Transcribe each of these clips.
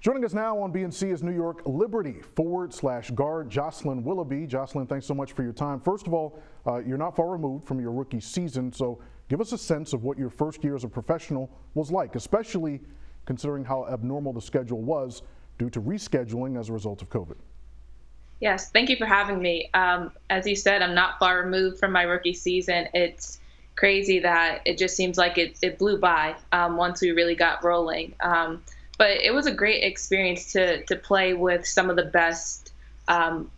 Joining us now on BNC is New York Liberty forward/guard Jocelyn Willoughby. Jocelyn, thanks so much for your time. First of all, you're not far removed from your rookie season, so give us a sense of what your first year as a professional was like, especially considering how abnormal the schedule was due to rescheduling as a result of COVID. Yes, thank you for having me. As you said, I'm not far removed from my rookie season. It's crazy that it just seems like it blew by once we really got rolling. But it was a great experience to play with some of the best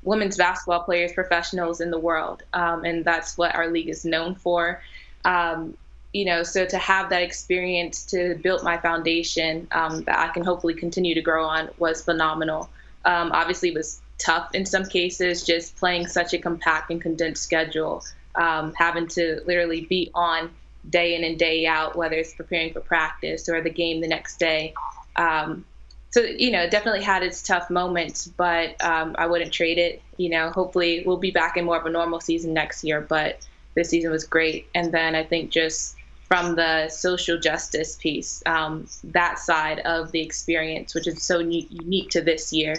women's basketball players, professionals in the world. And that's what our league is known for. So to have that experience to build my foundation that I can hopefully continue to grow on was phenomenal. Obviously, it was tough in some cases, just playing such a compact and condensed schedule, having to literally be on day in and day out, whether it's preparing for practice or the game the next day. It definitely had its tough moments, but I wouldn't trade it. Hopefully we'll be back in more of a normal season next year, but this season was great. And then I think just from the social justice piece, that side of the experience, which is so unique to this year,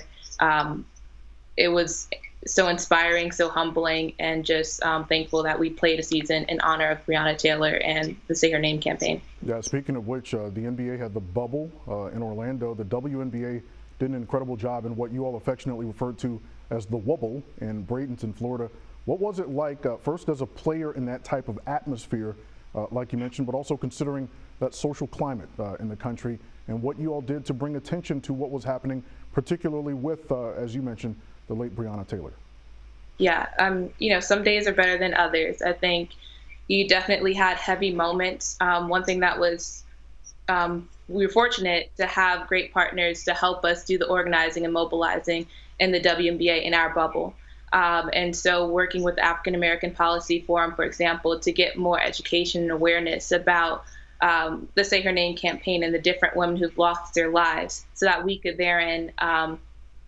it was so inspiring, so humbling, and just thankful that we played a season in honor of Breonna Taylor and the Say Her Name campaign. Yeah, speaking of which, the NBA had the bubble in Orlando. The WNBA did an incredible job in what you all affectionately referred to as the Wubble in Bradenton, Florida. What was it like, first as a player in that type of atmosphere, like you mentioned, but also considering that social climate in the country and what you all did to bring attention to what was happening, particularly with, as you mentioned, the late Breonna Taylor? Yeah, some days are better than others. I think you definitely had heavy moments. One thing that was, we were fortunate to have great partners to help us do the organizing and mobilizing in the WNBA in our bubble. And so working with the African American Policy Forum, for example, to get more education and awareness about the Say Her Name campaign and the different women who've lost their lives so that we could therein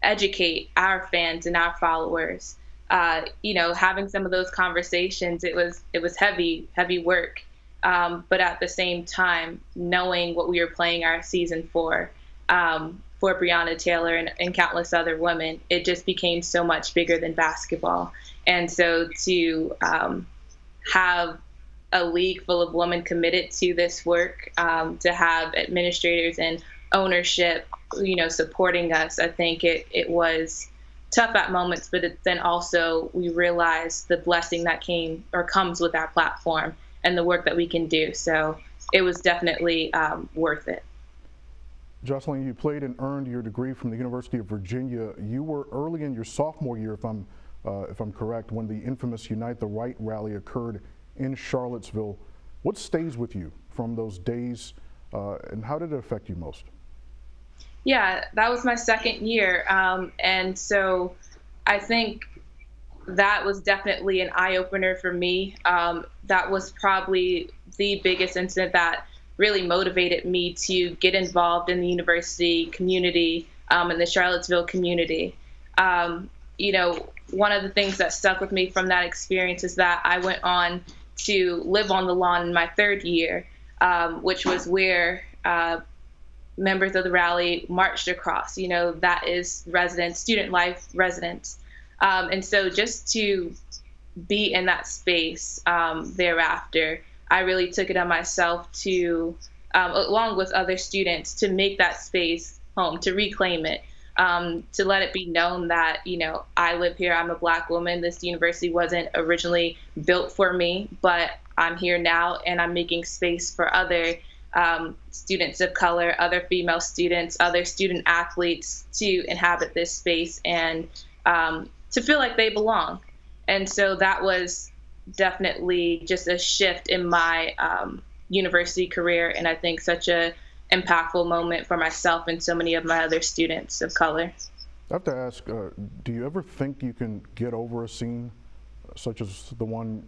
educate our fans and our followers. Having some of those conversations, it was heavy work. But at the same time, knowing what we were playing our season for Breonna Taylor and countless other women, it just became so much bigger than basketball. And so to have a league full of women committed to this work, to have administrators and ownership, supporting us, I think it was tough at moments, but then also we realized the blessing that came or comes with our platform and the work that we can do. So it was definitely worth it. Jocelyn, you played and earned your degree from the University of Virginia. You were early in your sophomore year, if I'm correct, when the infamous Unite the Right rally occurred in Charlottesville. What stays with you from those days, and how did it affect you most? Yeah, that was my second year. And so I think that was definitely an eye-opener for me. That was probably the biggest incident that really motivated me to get involved in the university community and the Charlottesville community. One of the things that stuck with me from that experience is that I went on to live on the lawn in my third year, which was where members of the rally marched across. That is student life residents. And so just to be in that space thereafter, I really took it on myself to, along with other students, to make that space home, to reclaim it, to let it be known that, I live here, I'm a Black woman. This university wasn't originally built for me, but I'm here now and I'm making space for other students of color, other female students, other student athletes to inhabit this space and to feel like they belong. And so that was definitely just a shift in my university career, and I think such a impactful moment for myself and so many of my other students of color. I have to ask, do you ever think you can get over a scene such as the one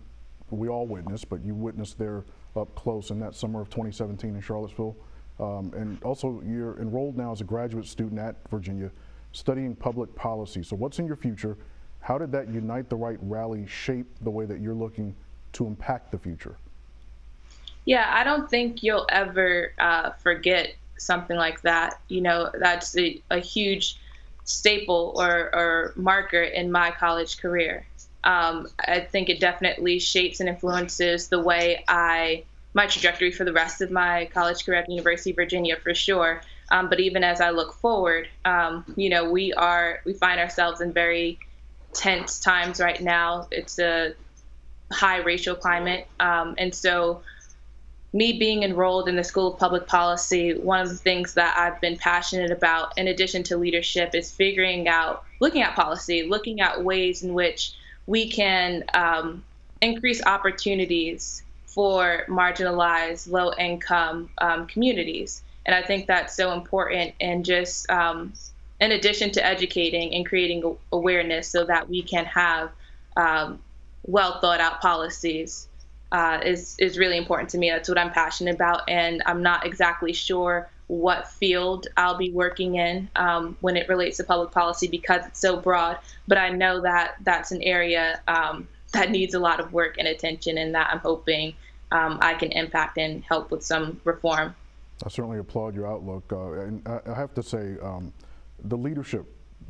we all witnessed, but you witnessed there up close in that summer of 2017 in Charlottesville? And also, you're enrolled now as a graduate student at Virginia, studying public policy. So what's in your future? How did that Unite the Right rally shape the way that you're looking to impact the future? Yeah, I don't think you'll ever forget something like that. That's a huge staple or marker in my college career. I think it definitely shapes and influences the way my trajectory for the rest of my college career at the University of Virginia, for sure. But even as I look forward, we find ourselves in very tense times right now. It's a high racial climate, and so me being enrolled in the School of Public Policy, one of the things that I've been passionate about, in addition to leadership, is looking at policy, looking at ways in which we can increase opportunities for marginalized, low-income communities. And I think that's so important. And just in addition to educating and creating awareness so that we can have well thought out policies is really important to me. That's what I'm passionate about. And I'm not exactly sure what field I'll be working in when it relates to public policy because it's so broad. But I know that that's an area that needs a lot of work and attention, and that I'm hoping I can impact and help with some reform. I certainly applaud your outlook. And I have to say, the leadership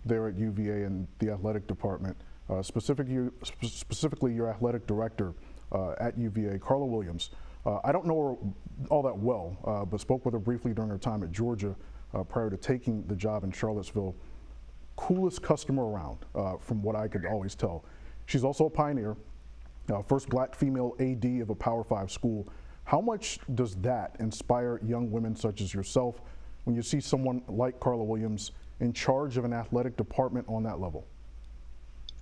there at UVA and the athletic department, specifically your athletic director at UVA, Carla Williams. I don't know her all that well, but spoke with her briefly during her time at Georgia prior to taking the job in Charlottesville. Coolest customer around, from what I could always tell. She's also a pioneer, first black female AD of a Power 5 school. How much does that inspire young women such as yourself when you see someone like Carla Williams in charge of an athletic department on that level?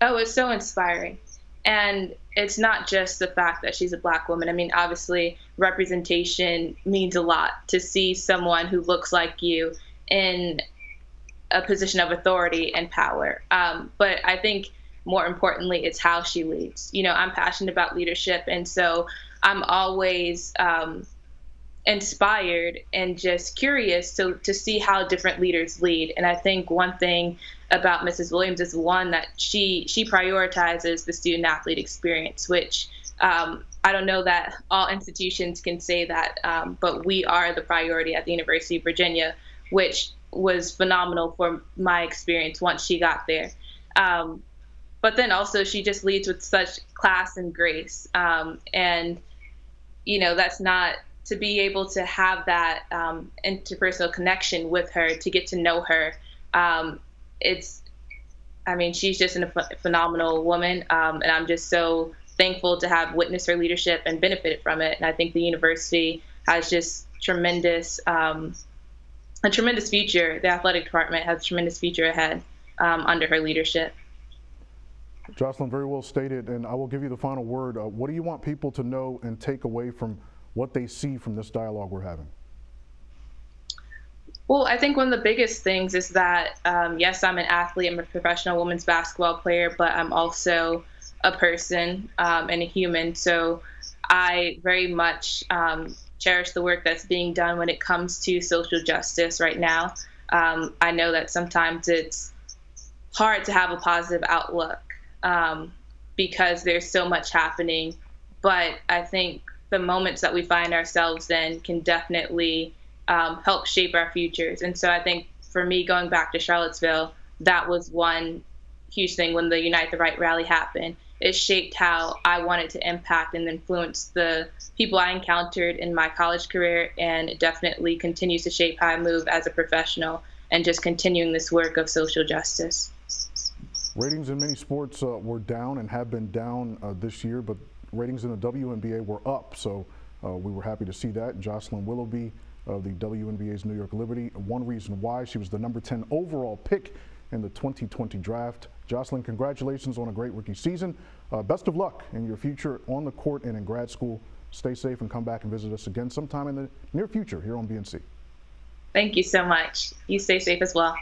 Oh, it's so inspiring. And it's not just the fact that she's a black woman. I mean, obviously, representation means a lot. To see someone who looks like you in a position of authority and power. But I think more importantly, it's how she leads. I'm passionate about leadership, and so I'm always inspired and just curious to see how different leaders lead. And I think one thing about Mrs. Williams is one that she prioritizes the student athlete experience, which I don't know that all institutions can say that, but we are the priority at the University of Virginia, which was phenomenal for my experience once she got there. But then also she just leads with such class and grace. And, that's not to be able to have that interpersonal connection with her, to get to know her. She's just a phenomenal woman. And I'm just so thankful to have witnessed her leadership and benefited from it. And I think the university has just a tremendous future. The athletic department has a tremendous future ahead under her leadership. Jocelyn, very well stated, and I will give you the final word. What do you want people to know and take away from what they see from this dialogue we're having? Well, I think one of the biggest things is that, yes, I'm an athlete, I'm a professional women's basketball player, but I'm also a person and a human. So I very much cherish the work that's being done when it comes to social justice right now. I know that sometimes it's hard to have a positive outlook because there's so much happening, but I think the moments that we find ourselves in can definitely help shape our futures. And so I think for me, going back to Charlottesville, that was one huge thing when the Unite the Right rally happened. It shaped how I wanted to impact and influence the people I encountered in my college career, and it definitely continues to shape how I move as a professional and just continuing this work of social justice. Ratings in many sports were down and have been down this year, but ratings in the WNBA were up, so we were happy to see that. Jocelyn Willoughby of the WNBA's New York Liberty, one reason why she was the number 10 overall pick in the 2020 draft. Jocelyn, congratulations on a great rookie season. Best of luck in your future on the court and in grad school. Stay safe and come back and visit us again sometime in the near future here on BNC. Thank you so much. You stay safe as well.